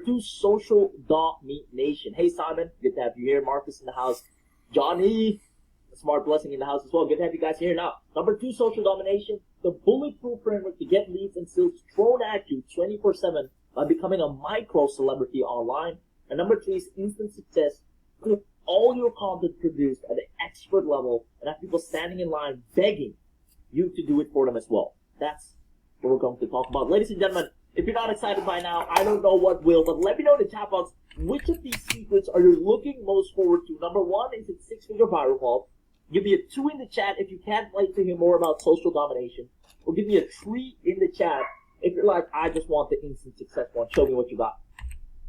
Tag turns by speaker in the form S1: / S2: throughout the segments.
S1: 2, social domination. Hey, Simon, good to have you here. Marcus in the house. Johnny, Smart Blessing in the house as well. Good to have you guys here. Now, number 2, social domination. The bulletproof framework to get leads and sales thrown at you 24/7 by becoming a micro celebrity online. And number 3 is instant success. Put all your content produced at an expert level and have people standing in line begging you to do it for them as well. That's what we're going to talk about. Ladies and gentlemen, if you're not excited by now, I don't know what will, but let me know in the chat box, which of these secrets are you looking most forward to? Number 1 is its 6-figure viral vault. Give me a 2 in the chat if you can't wait to hear more about social domination. Or give me a 3 in the chat if you're like, I just want the instant success one. Show me what you got.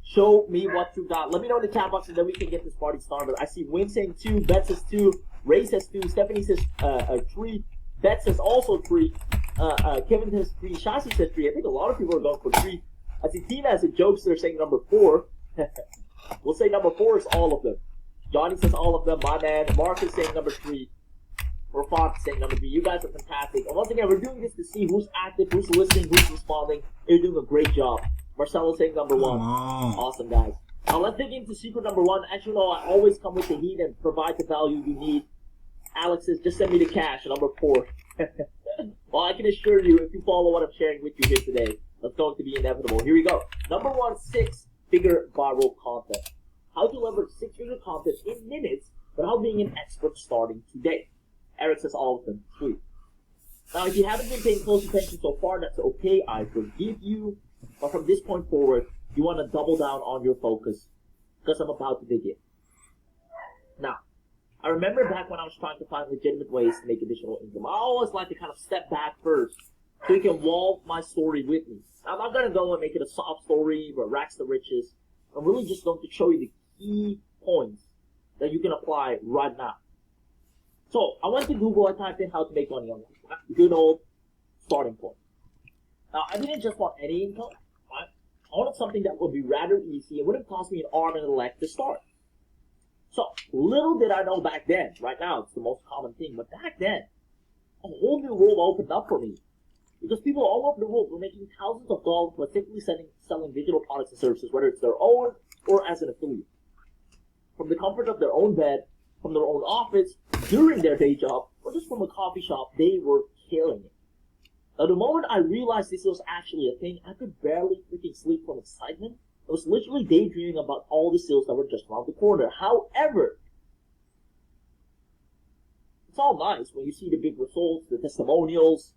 S1: Show me what you got. Let me know in the chat box and then we can get this party started. I see Win saying 2, Bet says 2, Ray says 2, Stephanie says 3, Bet says also 3, Kevin says 3, Shashi says 3. I think a lot of people are going for 3. I see Tina as a jokester saying number 4. We'll say number 4 is all of them. Johnny says all of them. My man Mark is saying number 3. Rafat is saying number 3. You guys are fantastic. And once again, we're doing this to see who's active, who's listening, who's responding. You're doing a great job. Marcelo saying number 1. Awesome, guys. Now let's dig into secret number 1. As you know, I always come with the heat and provide the value you need. Alex says, just send me the cash. Number 4. Well, I can assure you, if you follow what I'm sharing with you here today, that's going to be inevitable. Here we go. Number 1, 6-figure viral content. How to leverage 6-figure content in minutes without being an expert starting today. Eric says all of them. Sweet. Now, if you haven't been paying close attention so far, that's okay. I forgive you. But from this point forward, you want to double down on your focus because I'm about to dig in. Now, I remember back when I was trying to find legitimate ways to make additional income. I always like to kind of step back first so you can walk my story with me. Now, I'm not going to go and make it a soft story or rags to riches. I'm really just going to show you the key points that you can apply right now. So, I went to Google, I typed in how to make money online. Good old starting point. Now, I didn't just want any income. Right? I wanted something that would be rather easy. It wouldn't cost me an arm and a leg to start. So, little did I know back then. Right now, it's the most common thing. But back then, a whole new world opened up for me. Because people all over the world were making thousands of dollars by simply selling digital products and services, whether it's their own or as an affiliate. From the comfort of their own bed, from their own office, during their day job, or just from a coffee shop, they were killing it. Now, the moment I realized this was actually a thing, I could barely freaking sleep from excitement. I was literally daydreaming about all the sales that were just around the corner. However, it's all nice when you see the big results, the testimonials.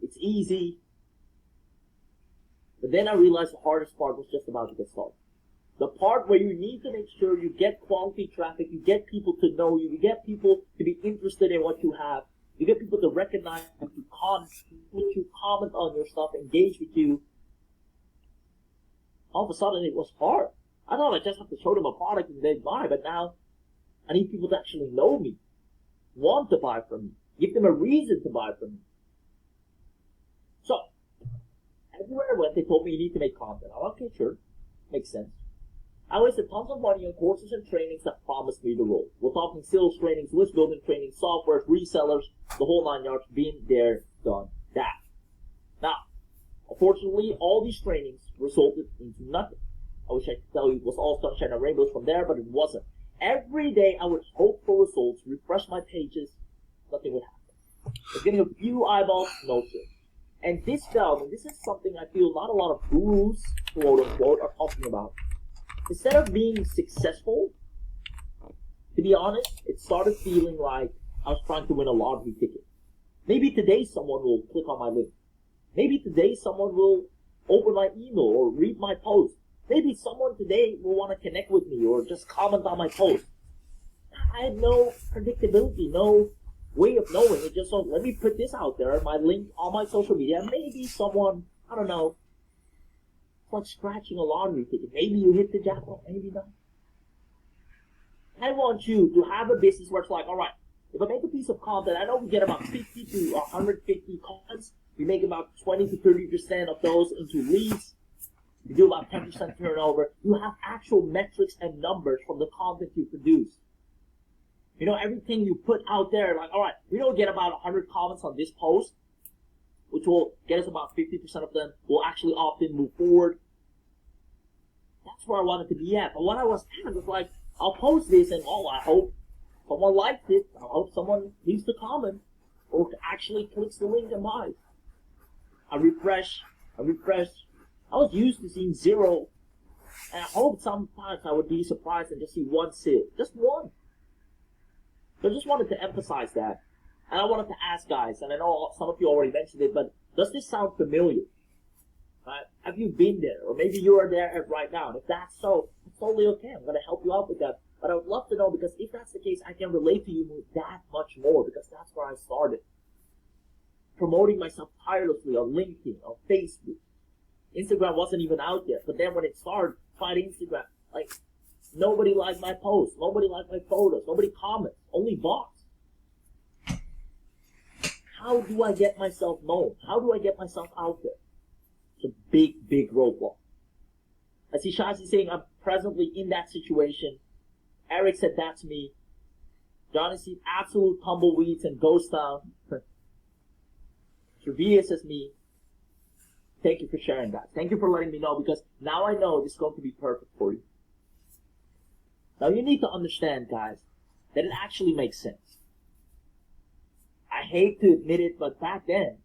S1: It's easy. But then I realized the hardest part was just about to get started. The part where you need to make sure you get quality traffic, you get people to know you, you get people to be interested in what you have, you get people to recognize you, to comment on your stuff, engage with you. All of a sudden it was hard. I thought I just have to show them a product and they'd buy, but now I need people to actually know me, want to buy from me, give them a reason to buy from me. So, everywhere I went, they told me you need to make content. I'm like, okay, sure, makes sense. I wasted tons of money on courses and trainings that promised me the role. We're talking sales trainings, list building trainings, software, resellers, the whole 9 yards, been there, done that. Now, unfortunately, all these trainings resulted into nothing. I wish I could tell you it was all sunshine and rainbows from there, but it wasn't. Every day I would hope for results, refresh my pages, nothing would happen. I was getting a few eyeballs, no sales. And this felt, and this is something I feel not a lot of gurus, quote unquote, are talking about. Instead of being successful, to be honest, it started feeling like I was trying to win a lottery ticket. Maybe today someone will click on my link. Maybe today someone will open my email or read my post. Maybe someone today will want to connect with me or just comment on my post. I had no predictability, no way of knowing. It just so let me put this out there, my link on my social media. Maybe someone, I don't know, it's like scratching a lottery ticket. Maybe you hit the jackpot, maybe not. I want you to have a business where it's like, all right, if I make a piece of content, I know we get about 50 to 150 comments. We make about 20 to 30% of those into leads. You do about 10% turnover. You have actual metrics and numbers from the content you produce. You know, everything you put out there, like, all right, we don't get about 100 comments on this post, which will get us about 50% of them will actually opt in, move forward. That's where I wanted to be at. But what I was at was like, I'll post this and I hope someone likes it. I hope someone leaves the comment or actually clicks the link and buys. I refresh. I was used to seeing 0, and I hope sometimes I would be surprised and just see 1 sale. Just 1. So I just wanted to emphasize that. And I wanted to ask guys, and I know some of you already mentioned it, but does this sound familiar? Right? Have you been there? Or maybe you are there right now. And if that's so, it's totally okay. I'm going to help you out with that. But I would love to know, because if that's the case, I can relate to you that much more, because that's where I started. Promoting myself tirelessly on LinkedIn, on Facebook. Instagram wasn't even out yet. But then when it started, fighting Instagram, like, nobody liked my posts. Nobody liked my photos. Nobody comments. Only bots. How do I get myself known? How do I get myself out there? It's a big, big roadblock. I see Shazi saying, I'm presently in that situation. Eric said, that's me. Johnny sees absolute tumbleweeds and ghost town. Trevia says me. Thank you for sharing that. Thank you for letting me know, because now I know this is going to be perfect for you. Now you need to understand, guys, that it actually makes sense. I hate to admit it, but back then,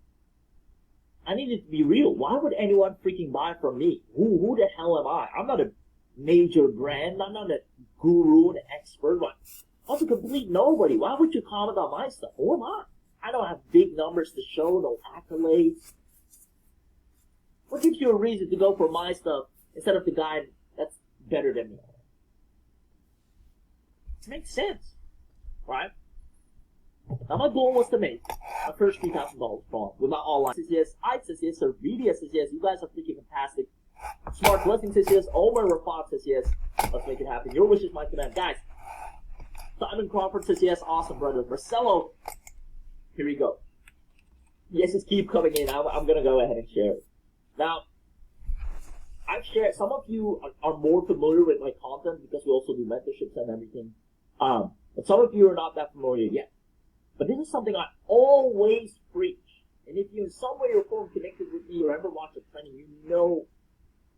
S1: I needed to be real. Why would anyone freaking buy from me? Who the hell am I? I'm not a major brand. I'm not a guru, an expert. I'm a complete nobody. Why would you comment on my stuff? Who am I? I don't have big numbers to show, no accolades. What gives you a reason to go for my stuff instead of the guy that's better than me? It makes sense, right? Now my goal was to make my first $3,000 from with my online. Says yes. Ike says yes. Servedia says yes. You guys are freaking fantastic. Smart Blessing says yes. Omar Rafat says yes. Let's make it happen. Your wish is my command. Guys, Simon Crawford says yes. Awesome, brother. Marcelo, here we go. Yes, just keep coming in. I'm going to go ahead and share it. Now, I've shared, some of you are more familiar with my content because we also do mentorships and everything. But some of you are not that familiar yet. But this is something I always preach. And if you in some way or form connected with me or ever watch a training, you know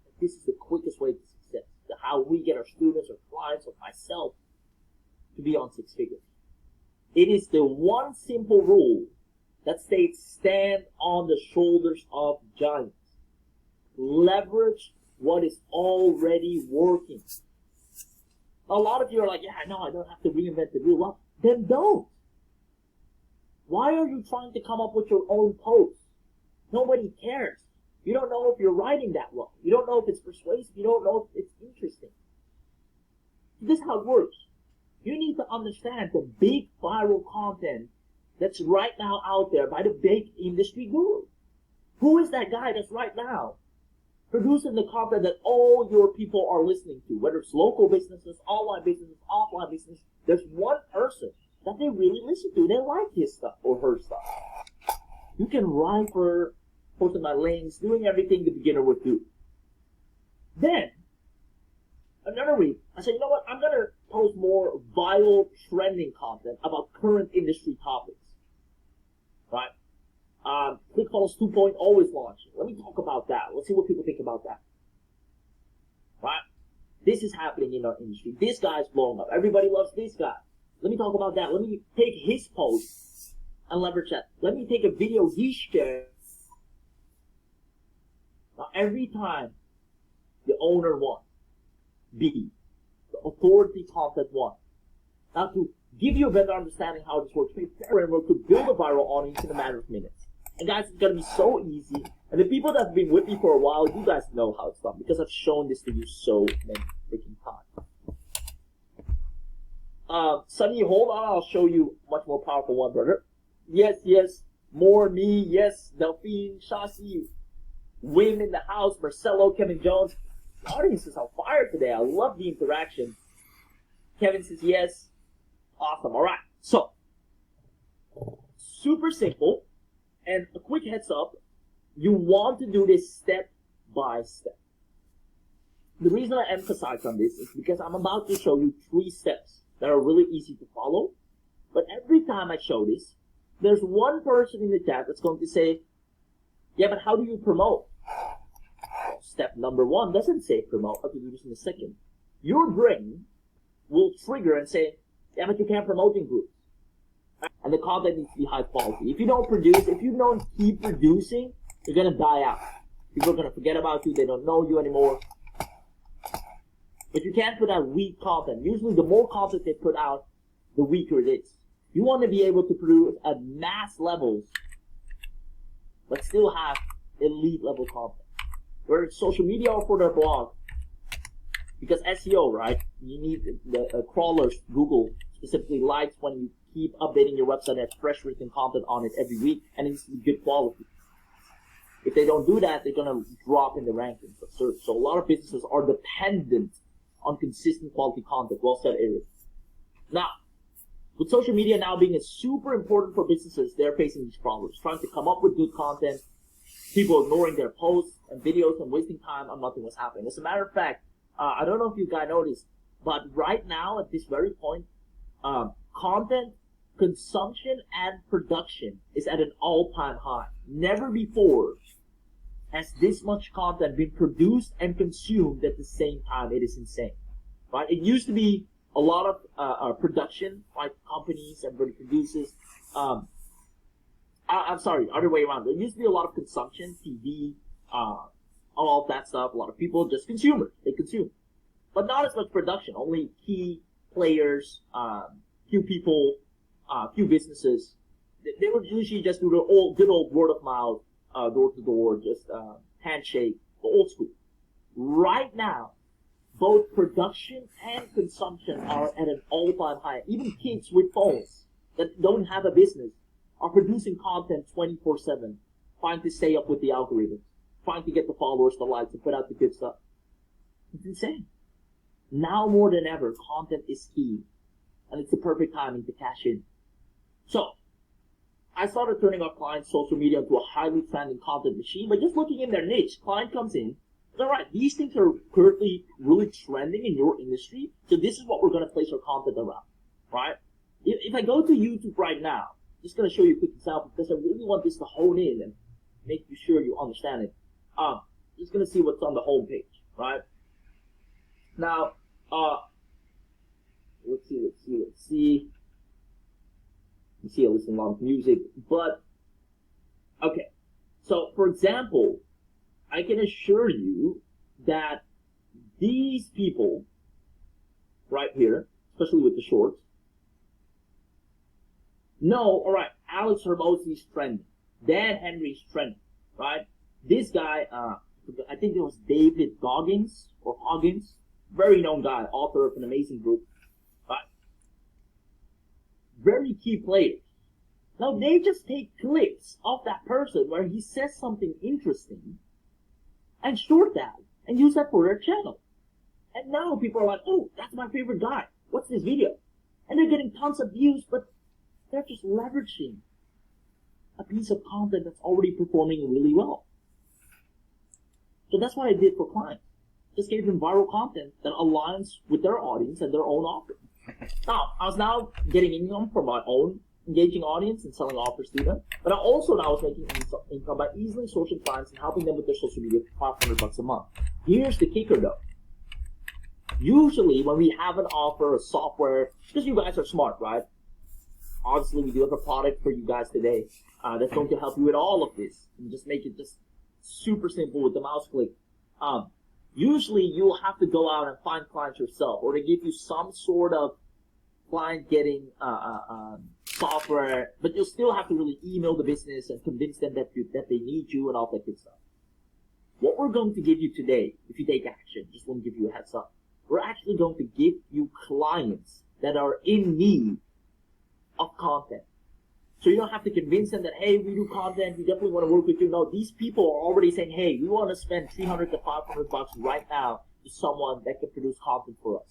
S1: that this is the quickest way to success. How we get our students or clients or myself to be on 6 figures. It is the one simple rule that states stand on the shoulders of giants. Leverage what is already working. A lot of you are like, yeah, no, I don't have to reinvent the wheel. Well, then don't. Why are you trying to come up with your own posts? Nobody cares. You don't know if you're writing that well. You don't know if it's persuasive. You don't know if it's interesting. This is how it works. You need to understand the big viral content that's right now out there by the big industry guru. Who is that guy that's right now producing the content that all your people are listening to? Whether it's local businesses, online businesses, offline businesses, there's one person that they really listen to. They like his stuff or her stuff. You can write for posting my links, doing everything the beginner would do. Then, another week, I said, you know what? I'm going to post more viral trending content about current industry topics. Right? ClickFunnels 2.0 is launching. Let me talk about that. Let's see what people think about that. Right? This is happening in our industry. This guy's blowing up. Everybody loves this guy. Let me talk about that. Let me take his post and leverage that. Let me take a video he shared. Now, every time the owner won, the authority content won. Now, to give you a better understanding how this works, framework to build a viral audience in a matter of minutes. And guys, it's going to be so easy. And the people that have been with me for a while, you guys know how it's done because I've shown this to you so many freaking times. Sunny, hold on. I'll show you a much more powerful one, brother. Yes. More me. Yes. Delphine, Shasi, Wim in the house, Marcelo, Kevin Jones. The audience is on fire today. I love the interaction. Kevin says yes. Awesome. All right. So, super simple. And a quick heads up. You want to do this step by step. The reason I emphasize on this is because I'm about to show you 3 steps that are really easy to follow. But every time I show this, there's one person in the chat that's going to say, yeah, but how do you promote? Well, step number 1 doesn't say promote. I'll do this in a second. Your brain will trigger and say, yeah, but you can't promote in groups. And the content needs to be high quality. If you don't produce, if you don't keep producing, you're going to die out. People are going to forget about you. They don't know you anymore. But you can't put out weak content. Usually the more content they put out, the weaker it is. You want to be able to produce at mass levels, but still have elite level content. Whether it's social media or for their blog. Because SEO, right? You need the crawlers, Google specifically likes when you keep updating your website and have fresh written content on it every week, and it needs to be good quality. If they don't do that, they're going to drop in the rankings of search. So a lot of businesses are dependent on consistent quality content. Well said, Eric. Now, with social media now being super important for businesses, they're facing these problems. Trying to come up with good content, people ignoring their posts and videos and wasting time on nothing was happening. As a matter of fact, I don't know if you guys noticed, but right now at this very point, content consumption and production is at an all-time high. Never before has this much content been produced and consumed at the same time. It is insane, right? It used to be a lot of production, like companies, everybody produces. I'm sorry, other way around. There used to be a lot of consumption, TV, all of that stuff. A lot of people, just consumers, they consume. But not as much production, only key players, few people, few businesses. They would usually just do the good old word of mouth, door to door, just handshake, the old school. Right now, both production and consumption are at an all-time high. Even kids with phones that don't have a business are producing content 24/7, trying to stay up with the algorithms, trying to get the followers, the likes, and put out the good stuff. It's insane. Now more than ever, content is key, and it's the perfect timing to cash in. So, I started turning our clients' social media into a highly trending content machine by just looking in their niche. Client comes in, all right, these things are currently really trending in your industry, so this is what we're going to place our content around, right? If I go to YouTube right now, just going to show you a quick example because I really want this to hone in and make you sure you understand it. Just going to see what's on the home page, right? Now, let's see. You see, I listen to a lot of music, but, okay. So, for example, I can assure you that these people, right here, especially with the shorts, know, alright, Alex Hormozi is trending. Dan Henry is trending, right? This guy, I think it was David Goggins, or Hoggins, very known guy, author of an amazing book. Very key players. Now they just take clips of that person where he says something interesting and short that and use that for their channel. And now people are like, oh, that's my favorite guy. What's this video? And they're getting tons of views, but they're just leveraging a piece of content that's already performing really well. So that's what I did for clients. Just gave them viral content that aligns with their audience and their own offering. Now, I was now getting income from my own engaging audience and selling offers to them, but I also now was making income by easily sourcing clients and helping them with their social media for $500 a month. Here's the kicker though. Usually when we have an offer, a software, because you guys are smart, right? Obviously we do have a product for you guys today that's going to help you with all of this and just make it just super simple with the mouse click. Usually you'll have to go out and find clients yourself, or they give you some sort of client getting software, but you'll still have to really email the business and convince them that they need you and all that good stuff. What we're going to give you today, if you take action, just want to give you a heads up, we're actually going to give you clients that are in need of content. So you don't have to convince them that, hey, we do content, we definitely want to work with you. No, these people are already saying, hey, we want to spend $300 to $500 right now to someone that can produce content for us.